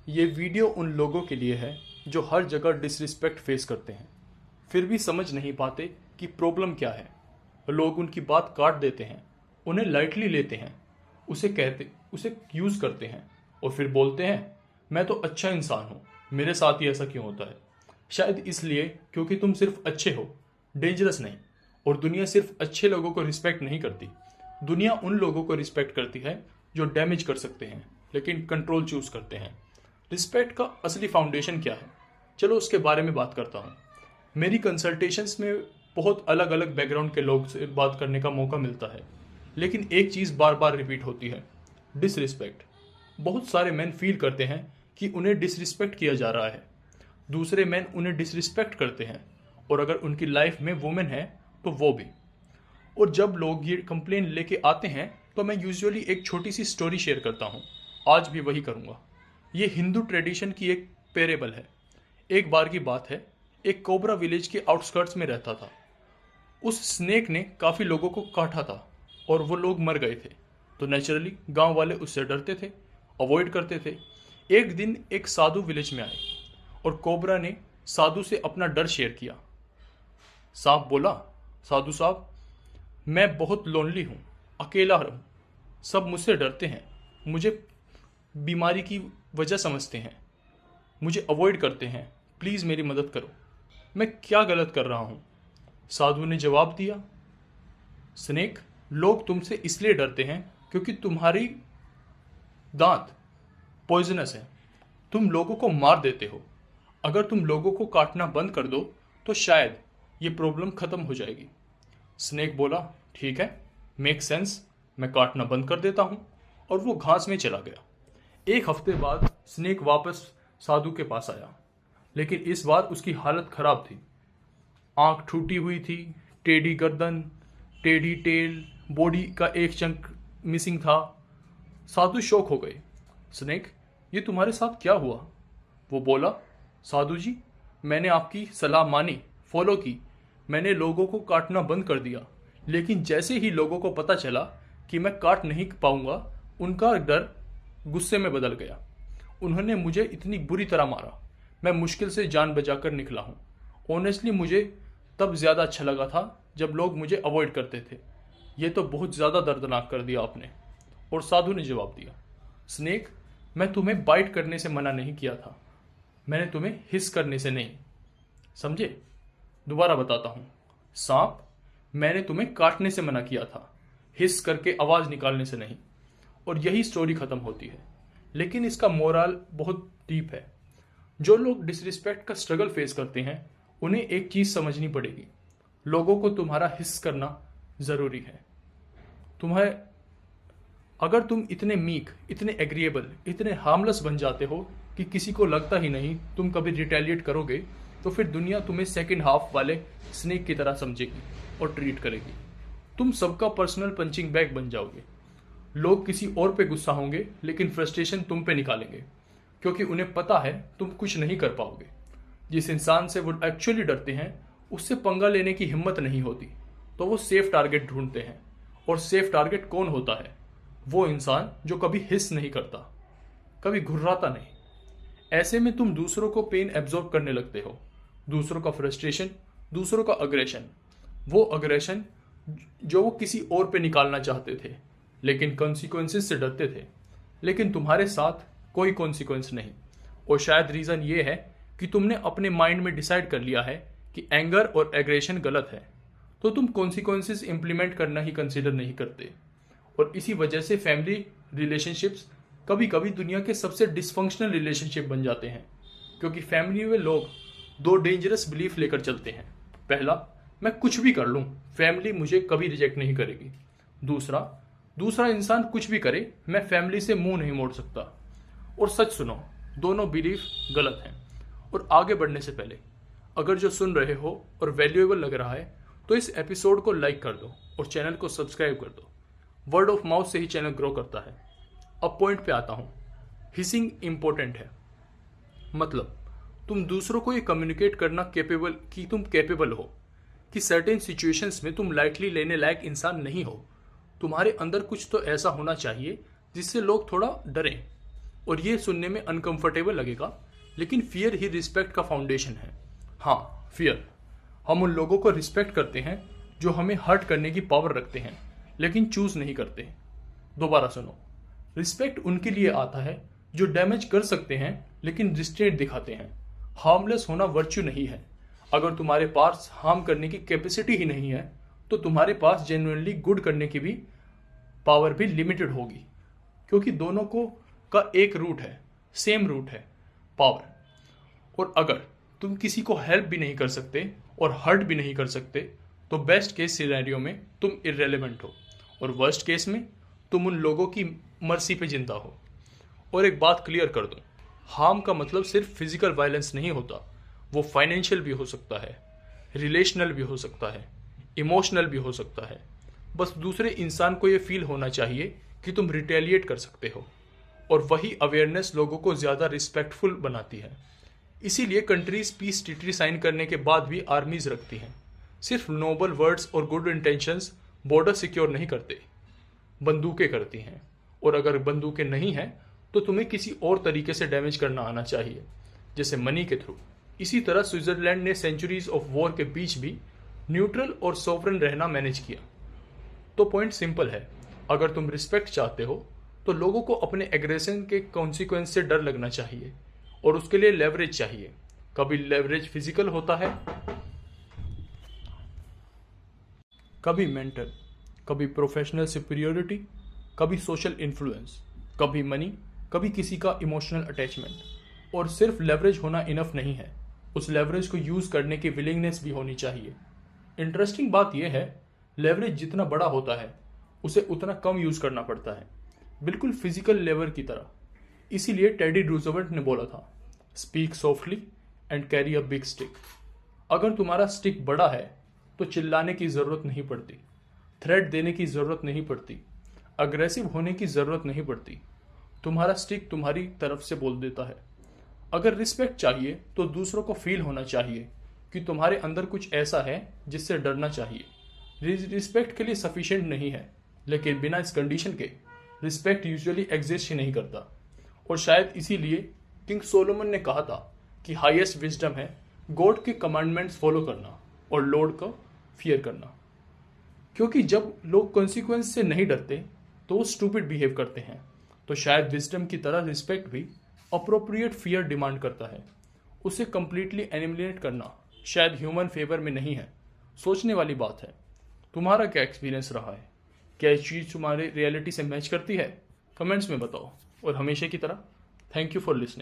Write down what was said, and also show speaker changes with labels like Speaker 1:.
Speaker 1: ये वीडियो उन लोगों के लिए है जो हर जगह डिसरिस्पेक्ट फेस करते हैं, फिर भी समझ नहीं पाते कि प्रॉब्लम क्या है। लोग उनकी बात काट देते हैं, उन्हें लाइटली लेते हैं, उसे यूज़ करते हैं और फिर बोलते हैं मैं तो अच्छा इंसान हूँ, मेरे साथ ही ऐसा क्यों होता है। शायद इसलिए क्योंकि तुम सिर्फ अच्छे हो, डेंजरस नहीं। और दुनिया सिर्फ अच्छे लोगों को रिस्पेक्ट नहीं करती, दुनिया उन लोगों को रिस्पेक्ट करती है जो डैमेज कर सकते हैं लेकिन कंट्रोल चूज करते हैं। रिस्पेक्ट का असली फाउंडेशन क्या है, चलो उसके बारे में बात करता हूँ। मेरी कंसल्टेशंस में बहुत अलग अलग बैकग्राउंड के लोग से बात करने का मौका मिलता है, लेकिन एक चीज़ बार बार रिपीट होती है, डिसरिस्पेक्ट। बहुत सारे मैन फील करते हैं कि उन्हें डिसरिस्पेक्ट किया जा रहा है, दूसरे मैन उन्हें डिसरिस्पेक्ट करते हैं, और अगर उनकी लाइफ में वुमेन है तो वो भी। और जब लोग ये कंप्लेन लेके आते हैं तो मैं यूजुअली एक छोटी सी स्टोरी शेयर करता हूँ, आज भी वही करूँगा। ये हिंदू ट्रेडिशन की एक पेरेबल है। एक बार की बात है, एक कोबरा विलेज के आउटस्कर्ट्स में रहता था। उस स्नेक ने काफ़ी लोगों को काटा था और वो लोग मर गए थे, तो नेचुरली गांव वाले उससे डरते थे, अवॉइड करते थे। एक दिन एक साधु विलेज में आए और कोबरा ने साधु से अपना डर शेयर किया। सांप बोला, साधु साहब, मैं बहुत लोनली हूँ, अकेला हूँ, सब मुझसे डरते हैं, मुझे बीमारी की वजह समझते हैं, मुझे अवॉइड करते हैं, प्लीज़ मेरी मदद करो, मैं क्या गलत कर रहा हूँ। साधु ने जवाब दिया, स्नेक, लोग तुमसे इसलिए डरते हैं क्योंकि तुम्हारी दांत पॉइजनस है, तुम लोगों को मार देते हो। अगर तुम लोगों को काटना बंद कर दो तो शायद ये प्रॉब्लम खत्म हो जाएगी। स्नेक बोला, ठीक है, मेक सेंस, मैं काटना बंद कर देता हूँ, और वो घास में चला गया। एक हफ्ते बाद स्नेक वापस साधु के पास आया, लेकिन इस बार उसकी हालत खराब थी। आंख टूटी हुई थी, टेढ़ी गर्दन, टेढ़ी टेल, बॉडी का एक चंक मिसिंग था। साधु शॉक हो गए। स्नेक, ये तुम्हारे साथ क्या हुआ? वो बोला, साधु जी, मैंने आपकी सलाह मानी, फॉलो की, मैंने लोगों को काटना बंद कर दिया, लेकिन जैसे ही लोगों को पता चला कि मैं काट नहीं पाऊंगा, उनका डर गुस्से में बदल गया। उन्होंने मुझे इतनी बुरी तरह मारा, मैं मुश्किल से जान बचाकर निकला हूँ। ऑनेस्टली मुझे तब ज़्यादा अच्छा लगा था जब लोग मुझे अवॉइड करते थे। ये तो बहुत ज़्यादा दर्दनाक कर दिया आपने। और साधु ने जवाब दिया, स्नेक, मैं तुम्हें बाइट करने से मना नहीं किया था, मैंने तुम्हें हिस करने से नहीं। समझे? दोबारा बताता हूँ, सांप, मैंने तुम्हें काटने से मना किया था, हिस करके आवाज़ निकालने से नहीं। और यही स्टोरी खत्म होती है। लेकिन इसका मोरल बहुत डीप है। जो लोग डिसरिस्पेक्ट का स्ट्रगल फेस करते हैं, उन्हें एक चीज़ समझनी पड़ेगी, लोगों को तुम्हारा हिस्स करना ज़रूरी है। तुम्हें अगर तुम इतने मीक, इतने एग्रीएबल, इतने हार्मलेस बन जाते हो कि किसी को लगता ही नहीं तुम कभी रिटेलिएट करोगे, तो फिर दुनिया तुम्हें सेकंड हाफ वाले स्नेक की तरह समझेगी और ट्रीट करेगी। तुम सबका पर्सनल पंचिंग बैग बन जाओगे। लोग किसी और पे गुस्सा होंगे, लेकिन फ्रस्ट्रेशन तुम पे निकालेंगे, क्योंकि उन्हें पता है तुम कुछ नहीं कर पाओगे। जिस इंसान से वो एक्चुअली डरते हैं, उससे पंगा लेने की हिम्मत नहीं होती, तो वो सेफ टारगेट ढूंढते हैं। और सेफ टारगेट कौन होता है? वो इंसान जो कभी हिस नहीं करता, कभी घुर्राता नहीं। ऐसे में तुम दूसरों को पेन एब्जॉर्ब करने लगते हो, दूसरों का फ्रस्ट्रेशन, दूसरों का अग्रेशन, वो अग्रेशन जो वो किसी और पे निकालना चाहते थे, लेकिन कॉन्सिक्वेंसेस से डरते थे। लेकिन तुम्हारे साथ कोई कॉन्सिक्वेंस नहीं, और शायद रीज़न ये है कि तुमने अपने माइंड में डिसाइड कर लिया है कि एंगर और एग्रेशन गलत है, तो तुम कॉन्सिक्वेंसेस इंप्लीमेंट करना ही कंसिडर नहीं करते। और इसी वजह से फैमिली रिलेशनशिप्स कभी कभी दुनिया के सबसे डिसफंक्शनल रिलेशनशिप बन जाते हैं, क्योंकि फैमिली में लोग दो डेंजरस बिलीफ लेकर चलते हैं। पहला, मैं कुछ भी कर लूँ, फैमिली मुझे कभी रिजेक्ट नहीं करेगी। दूसरा इंसान कुछ भी करे, मैं फैमिली से मुंह नहीं मोड़ सकता। और सच सुनो, दोनों बिलीफ गलत हैं। और आगे बढ़ने से पहले, अगर जो सुन रहे हो और वैल्यूएबल लग रहा है, तो इस एपिसोड को लाइक कर दो और चैनल को सब्सक्राइब कर दो। वर्ड ऑफ माउथ से ही चैनल ग्रो करता है। अब पॉइंट पे आता हूँ। हिसिंग इंपॉर्टेंट है, मतलब तुम दूसरों को ये कम्युनिकेट करना तुम कैपेबल हो कि सर्टेन सिचुएशंस में तुम लाइटली लेने लायक इंसान नहीं हो। तुम्हारे अंदर कुछ तो ऐसा होना चाहिए जिससे लोग थोड़ा डरें। और ये सुनने में अनकंफर्टेबल लगेगा, लेकिन फियर ही रिस्पेक्ट का फाउंडेशन है। हाँ, फियर। हम उन लोगों को रिस्पेक्ट करते हैं जो हमें हर्ट करने की पावर रखते हैं लेकिन चूज नहीं करते। दोबारा सुनो, रिस्पेक्ट उनके लिए आता है जो डैमेज कर सकते हैं लेकिन रिस्ट्रेंट दिखाते हैं। हार्मलेस होना वर्च्यू नहीं है। अगर तुम्हारे पास हार्म करने की कैपेसिटी ही नहीं है तो तुम्हारे पास जेन्युइनली गुड करने की भी पावर भी लिमिटेड होगी, क्योंकि दोनों को का एक रूट है, सेम रूट है, पावर। और अगर तुम किसी को हेल्प भी नहीं कर सकते और हर्ट भी नहीं कर सकते तो बेस्ट केस सिनेरियो में तुम इररेलेवेंट हो और वर्स्ट केस में तुम उन लोगों की मर्सी पे जिंदा हो। और एक बात क्लियर कर दूं, हार्म का मतलब सिर्फ फिजिकल वायलेंस नहीं होता। वो फाइनेंशियल भी हो सकता है, रिलेशनल भी हो सकता है, इमोशनल भी हो सकता है। बस दूसरे इंसान को ये फील होना चाहिए कि तुम रिटेलिएट कर सकते हो, और वही अवेयरनेस लोगों को ज़्यादा रिस्पेक्टफुल बनाती है। इसीलिए कंट्रीज पीस ट्रीटी साइन करने के बाद भी आर्मीज रखती हैं। सिर्फ नोबल वर्ड्स और गुड इंटेंशंस बॉर्डर सिक्योर नहीं करते, बंदूकें करती हैं। और अगर बंदूकें नहीं हैं तो तुम्हें किसी और तरीके से डैमेज करना आना चाहिए, जैसे मनी के थ्रू। इसी तरह स्विट्जरलैंड ने सेंचुरीज ऑफ वॉर के बीच भी न्यूट्रल और सोवरेन रहना मैनेज किया। तो पॉइंट सिंपल है, अगर तुम रिस्पेक्ट चाहते हो तो लोगों को अपने एग्रेशन के कॉन्सिक्वेंस से डर लगना चाहिए, और उसके लिए लेवरेज चाहिए। कभी लेवरेज फिजिकल होता है, कभी मेंटल, कभी प्रोफेशनल सुपीरियोरिटी, कभी सोशल इन्फ्लुएंस, कभी मनी, कभी किसी का इमोशनल अटैचमेंट। और सिर्फ लेवरेज होना इनफ नहीं है, उस लेवरेज को यूज करने की विलिंगनेस भी होनी चाहिए। इंटरेस्टिंग बात यह है, लेवरेज जितना बड़ा होता है उसे उतना कम यूज करना पड़ता है, बिल्कुल फिजिकल लेवर की तरह। इसीलिए टेडी रूजवेल्ट ने बोला था, speak softly and carry a big stick. अगर तुम्हारा स्टिक बड़ा है तो चिल्लाने की जरूरत नहीं पड़ती, थ्रेट देने की जरूरत नहीं पड़ती, अग्रेसिव होने की जरूरत नहीं पड़ती। तुम्हारा स्टिक तुम्हारी तरफ से बोल देता है। अगर रिस्पेक्ट चाहिए तो दूसरों को फील होना चाहिए कि तुम्हारे अंदर कुछ ऐसा है जिससे डरना चाहिए। रिस्पेक्ट के लिए सफिशिएंट नहीं है, लेकिन बिना इस कंडीशन के रिस्पेक्ट यूजुअली एग्जिस्ट ही नहीं करता। और शायद इसीलिए किंग सोलोमन ने कहा था कि हाईएस्ट विजडम है गॉड के कमांडमेंट्स फॉलो करना और लॉर्ड को फियर करना। क्योंकि जब लोग कॉन्सिक्वेंस से नहीं डरते तो वो स्टूपिड बिहेव करते हैं। तो शायद विजडम की तरह रिस्पेक्ट भी अप्रोप्रिएट फियर डिमांड करता है। उसे कंप्लीटली एलिमिनेट करना शायद ह्यूमन फेवर में नहीं है। सोचने वाली बात है। तुम्हारा क्या एक्सपीरियंस रहा है? क्या ये चीज़ तुम्हारे रियलिटी से मैच करती है? कमेंट्स में बताओ। और हमेशा की तरह थैंक यू फॉर लिसनिंग।